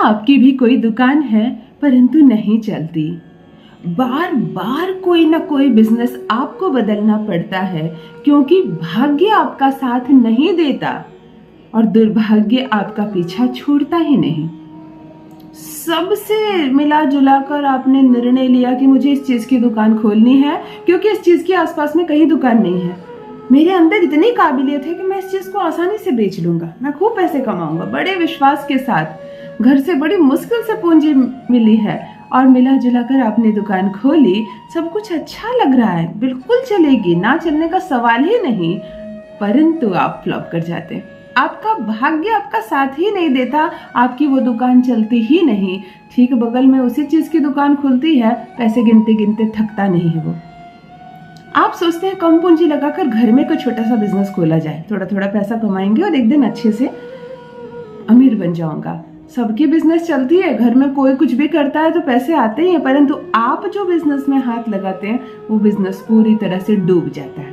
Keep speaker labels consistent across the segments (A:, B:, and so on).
A: आपकी भी कोई दुकान है परंतु नहीं चलती? बार बार कोई ना कोई बिजनेस आपको बदलना पड़ता है क्योंकि भाग्य आपका साथ नहीं देता और दुर्भाग्य आपका पीछा छोड़ता ही नहीं। सबसे मिला जुला कर आपने निर्णय लिया कि मुझे इस चीज की दुकान खोलनी है क्योंकि इस चीज के आसपास में कहीं दुकान नहीं है। मेरे अंदर इतनी काबिलियत है कि मैं इस चीज को आसानी से बेच लूंगा, मैं खूब पैसे कमाऊंगा। बड़े विश्वास के साथ घर से बड़ी मुश्किल से पूंजी मिली है और मिला जुला कर आपने दुकान खोली। सब कुछ अच्छा लग रहा है, बिल्कुल चलेगी, ना चलने का सवाल ही नहीं। परंतु आप फ्लॉप कर जाते। आपका भाग्य आपका साथ ही नहीं देता, आपकी वो दुकान चलती ही नहीं। ठीक बगल में उसी चीज की दुकान खुलती है, पैसे गिनते गिनते थकता नहीं है वो। आप सोचते हैं कम पूंजी लगाकर घर में कोई छोटा सा बिजनेस खोला जाए, थोड़ा थोड़ा पैसा कमाएंगे और एक दिन अच्छे से अमीर बन जाऊंगा। सबकी बिजनेस चलती है, घर में कोई कुछ भी करता है तो पैसे आते ही हैं, परंतु आप जो बिजनेस में हाथ लगाते हैं वो बिजनेस पूरी तरह से डूब जाता है।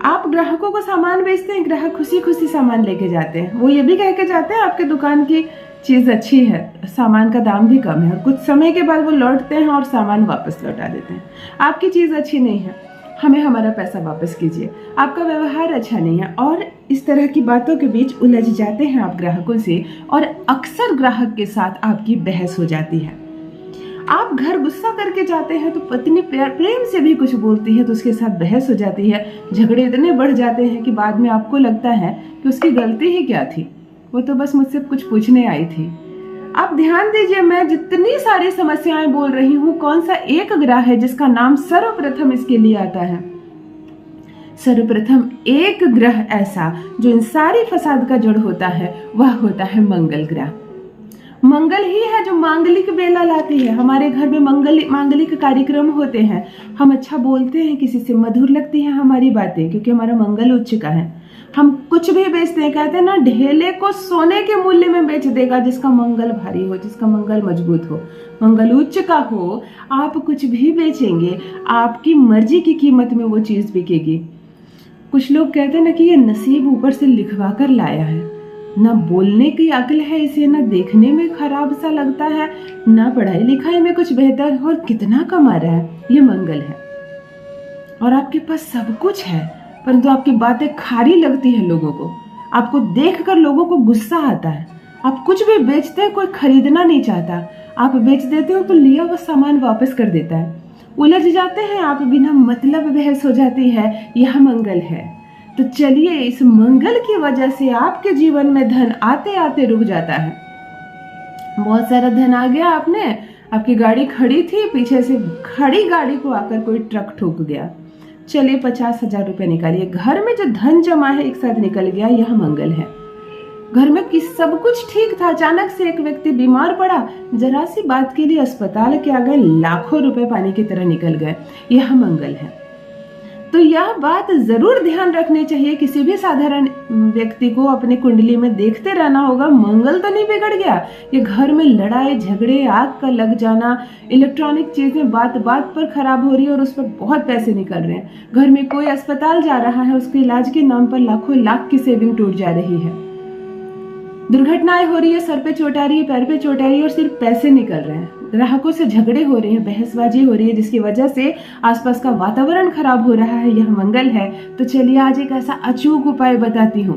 A: आप ग्राहकों को सामान बेचते हैं, ग्राहक खुशी खुशी सामान लेके जाते हैं। वो ये भी कह के जाते हैं आपके दुकान की चीज अच्छी है, सामान का दाम भी कम है, और कुछ समय के बाद वो लौटते हैं और सामान वापस लौटा देते हैं। आपकी चीज अच्छी नहीं है, हमें हमारा पैसा वापस कीजिए, आपका व्यवहार अच्छा नहीं है। और इस तरह की बातों के बीच उलझ जाते हैं आप ग्राहकों से और अक्सर ग्राहक के साथ आपकी बहस हो जाती है। आप घर गुस्सा करके जाते हैं तो पत्नी प्रेम से भी कुछ बोलती है तो उसके साथ बहस हो जाती है। झगड़े इतने बढ़ जाते हैं कि बाद में आपको लगता है कि उसकी गलती ही क्या थी, वो तो बस मुझसे कुछ पूछने आई थी। आप ध्यान दीजिए, मैं जितनी सारी समस्याएं बोल रही हूँ, कौन सा एक ग्रह है जिसका नाम सर्वप्रथम इसके लिए आता है? सर्वप्रथम एक ग्रह ऐसा जो इन सारी फसाद का जड़ होता है वह होता है मंगल ग्रह। मंगल ही है जो मांगलिक बेला लाती है। हमारे घर में मांगलिक कार्यक्रम होते हैं, हम अच्छा बोलते हैं, किसी से मधुर लगती है हमारी बातें क्योंकि हमारा मंगल उच्च का है। हम कुछ भी बेचते हैं, कहते हैं ना, ढेले को सोने के मूल्य में बेच देगा जिसका मंगल भारी हो, जिसका मंगल मजबूत हो, मंगल उच्च का हो। आप कुछ भी बेचेंगे, आपकी मर्जी की कीमत में वो चीज बिकेगी। कुछ लोग कहते हैं ना कि ये नसीब ऊपर से लिखवा कर लाया है। ना बोलने की अक्ल है इसे, ना देखने में खराब सा लगता है, ना पढ़ाई लिखाई में कुछ बेहतर, और कितना कमा रहा है। ये मंगल है और आपके पास सब कुछ है, परंतु आपकी बातें खारी लगती है लोगों को। आपको देखकर लोगों को गुस्सा आता है। आप कुछ भी बेचते हैं, कोई खरीदना नहीं चाहता। आप बेच देते हो तो लिया वो सामान वापस कर देता है। उलझ जाते हैं आप, बिना मतलब बहस हो जाती है। यह मंगल है। तो चलिए, इस मंगल की वजह से आपके जीवन में धन आते आते रुक जाता है। बहुत सारा धन आ गया, आपकी गाड़ी खड़ी थी, पीछे से खड़ी गाड़ी को आकर कोई ट्रक ठोक गया। चलिए 50,000 रुपए निकालिए, घर में जो धन जमा है एक साथ निकल गया। यह मंगल है। घर में सब कुछ ठीक था, अचानक से एक व्यक्ति बीमार पड़ा, जरा सी बात के लिए अस्पताल के आ गए, लाखों रुपए पानी की तरह निकल गए। यह मंगल है। तो यह बात जरूर ध्यान रखनी चाहिए। किसी भी साधारण व्यक्ति को अपनी कुंडली में देखते रहना होगा, मंगल तो नहीं बिगड़ गया। ये घर में लड़ाई झगड़े, आग का लग जाना, इलेक्ट्रॉनिक चीजें बात बात पर खराब हो रही है और उस पर बहुत पैसे निकल रहे हैं। घर में कोई अस्पताल जा रहा है, उसके इलाज के नाम पर लाखों लाख की सेविंग टूट जा रही है। दुर्घटनाएं हो रही है, सर पे चोट आ रही है, पैर पे चोट आ रही है और सिर्फ पैसे निकल रहे हैं। ग्राहकों से झगड़े हो रहे हैं, बहसबाजी हो रही है, जिसकी वजह से आसपास का वातावरण खराब हो रहा है। यह मंगल है। तो चलिए आज एक ऐसा अचूक उपाय बताती हूँ।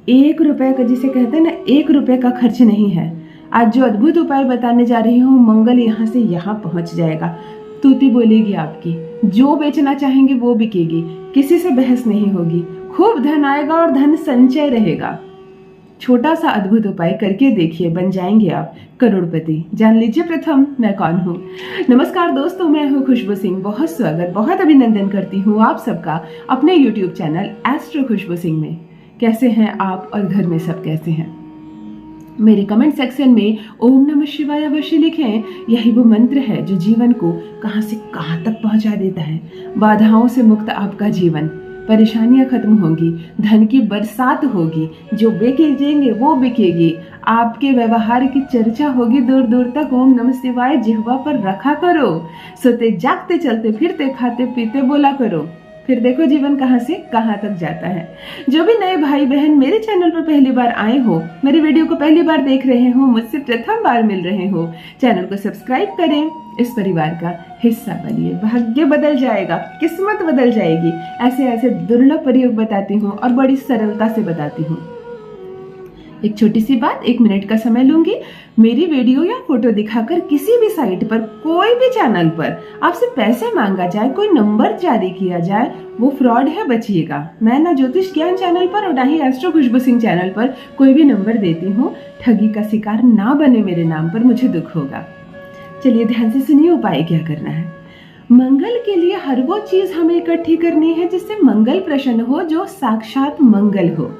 A: 1 रुपए का, जिसे कहते हैं ना, 1 रुपए का खर्च नहीं है। आज जो अद्भुत उपाय बताने जा रही हूँ, मंगल यहाँ से यहाँ पहुंच जाएगा। तूती बोलेगी आपकी, जो बेचना चाहेंगे वो बिकेगी, किसी से बहस नहीं होगी, खूब धन आएगा और धन संचय रहेगा। छोटा सा अद्भुत उपाय करके देखिए, बन जाएंगे आप करोड़पति। जान लीजिए प्रथम मैं कौन हूँ। नमस्कार दोस्तों, मैं हूँ खुशबू सिंह। बहुत स्वागत, बहुत अभिनंदन करती हूँ आप सबका अपने YouTube चैनल एस्ट्रो खुशबू सिंह में। कैसे हैं आप और घर में सब कैसे हैं? मेरे कमेंट सेक्शन में ओम नमः शिवाय अवश्य लिखें। यही वो मंत्र है जो जीवन को कहां से कहां तक पहुंचा देता है। बाधाओं से मुक्त आपका जीवन, परेशानियां खत्म होंगी, धन की बरसात होगी, जो बेचेंगे वो बिकेगी, आपके व्यवहार की चर्चा होगी दूर दूर तक। ओम नमः शिवाय जिह्वा पर रखा करो, सोते जागते चलते फिरते खाते पीते बोला करो, फिर देखो जीवन कहाँ से कहाँ तक जाता है। जो भी नए भाई बहन मेरे चैनल पर पहली बार आए हो, मेरी वीडियो को पहली बार देख रहे हो, मुझसे प्रथम बार मिल रहे हो, चैनल को सब्सक्राइब करें, इस परिवार का हिस्सा बनिए। भाग्य बदल जाएगा, किस्मत बदल जाएगी। ऐसे ऐसे दुर्लभ प्रयोग बताती हूँ और बड़ी सरलता से बताती हूँ। एक छोटी सी बात, 1 मिनट का समय लूंगी। मेरी वीडियो या फोटो दिखाकर किसी भी साइट पर, कोई भी चैनल पर आपसे पैसे मांगा जाए, कोई नंबर जारी किया जाए, वो फ्रॉड है, बचिएगा। मैं ना ज्योतिष ज्ञान चैनल पर और ना ही एस्ट्रो खुशबू सिंह चैनल पर कोई भी नंबर देती हूँ। ठगी का शिकार ना बने मेरे नाम पर, मुझे दुख होगा। चलिए ध्यान से सुनिए उपाय क्या करना है। मंगल के लिए हर वो चीज हमें इकट्ठी करनी है जिससे मंगल प्रसन्न हो, जो साक्षात मंगल हो।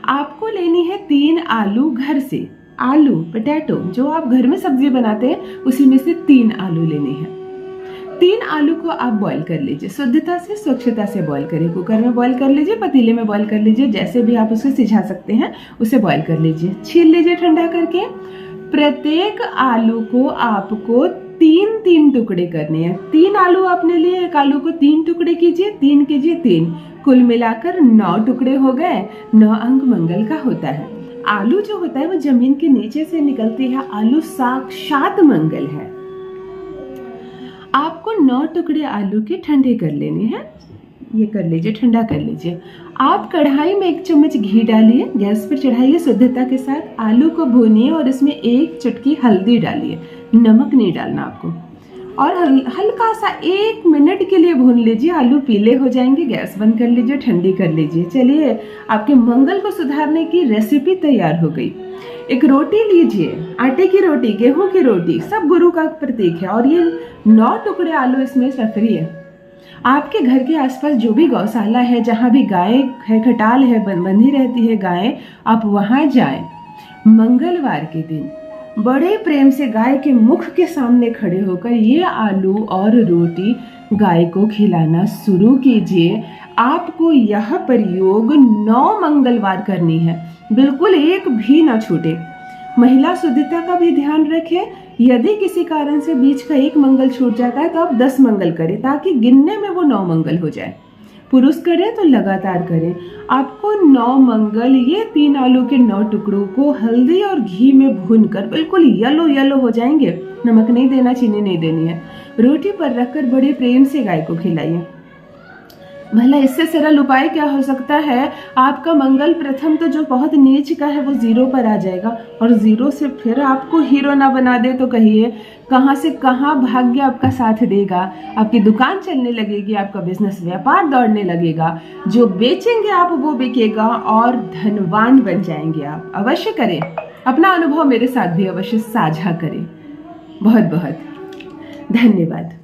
A: आपको लेनी है 3 आलू, घर से आलू पोटैटो, जो आप घर में सब्जी बनाते हैं उसी में से 3 आलू लेने हैं। 3 आलू को आप बॉईल कर लीजिए, शुद्धता से स्वच्छता से बॉईल करें। कुकर में बॉईल कर लीजिए, पतीले में बॉईल कर लीजिए, जैसे भी आप उसे सिझा सकते हैं उसे बॉईल कर लीजिए। छील लीजिए ठंडा करके। प्रत्येक आलू को आपको 3-3 टुकड़े करने हैं। 3 आलू आपने लिए, 1 आलू को 3 टुकड़े कीजिए, 3 कीजिए 3, कुल मिलाकर 9 टुकड़े हो गए। 9 अंक मंगल का होता है। आलू जो होता है वो जमीन के नीचे से निकलती है, आलू साक्षात मंगल है। आपको 9 टुकड़े आलू के ठंडे कर लेने हैं। ये कर लीजिए, ठंडा कर लीजिए। आप कढ़ाई में 1 चम्मच घी डालिए, गैस पर चढ़ाइए, शुद्धता के साथ आलू को भूनिए और इसमें 1 चुटकी हल्दी डालिए। नमक नहीं डालना आपको। और हल्का सा 1 मिनट के लिए भून लीजिए। आलू पीले हो जाएंगे, गैस बंद कर लीजिए, ठंडी कर लीजिए। चलिए, आपके मंगल को सुधारने की रेसिपी तैयार हो गई। एक रोटी लीजिए, आटे की रोटी, गेहूं की रोटी, सब गुरु का प्रतीक है। और ये 9 टुकड़े आलू इसमें रखिए। आपके घर के आसपास जो भी गौशाला है, जहाँ भी गाय है, खटाल है, बंधी रहती है गाय, आप वहां जाएं। मंगलवार के दिन बड़े प्रेम से गाय के मुख के सामने खड़े होकर ये आलू और रोटी गाय को खिलाना शुरू कीजिए। आपको यह प्रयोग 9 मंगलवार करनी है, बिल्कुल एक भी ना छूटे। महिला शुद्धता का भी ध्यान रखें। यदि किसी कारण से बीच का 1 मंगल छूट जाता है तो आप 10 मंगल करें, ताकि गिनने में वो 9 मंगल हो जाए। पुरुष करें तो लगातार करें। आपको 9 मंगल ये 3 आलू के 9 टुकड़ों को हल्दी और घी में भूनकर बिल्कुल येलो येलो हो जाएंगे। नमक नहीं देना, चीनी नहीं देनी है। रोटी पर रखकर बड़े प्रेम से गाय को खिलाइए। भला इससे सरल उपाय क्या हो सकता है। आपका मंगल प्रथम तो जो बहुत नीच का है वो 0 पर आ जाएगा, और 0 से फिर आपको हीरो ना बना दे तो कहिए कहाँ से कहाँ भाग्य आपका साथ देगा। आपकी दुकान चलने लगेगी, आपका बिजनेस व्यापार दौड़ने लगेगा, जो बेचेंगे आप वो बिकेगा और धनवान बन जाएंगे आप। अवश्य करें, अपना अनुभव मेरे साथ भी अवश्य साझा करें। बहुत बहुत धन्यवाद।